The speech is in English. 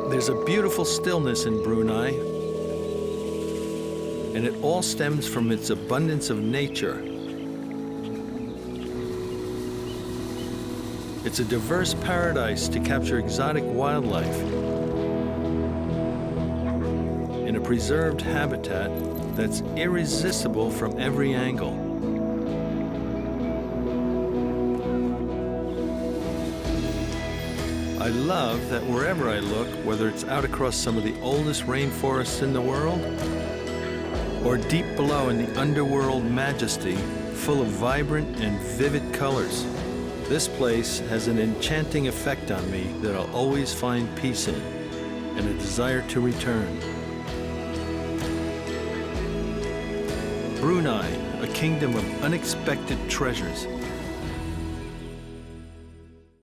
There's a beautiful stillness in Brunei, and it all stems from its abundance of nature. It's a diverse paradise to capture exotic wildlife in a preserved habitat that's irresistible from every angle. I love that wherever I look, whether it's out across some of the oldest rainforests in the world, or deep below in the underworld majesty, full of vibrant and vivid colors, this place has an enchanting effect on me that I'll always find peace in and a desire to return. Brunei, a kingdom of unexpected treasures.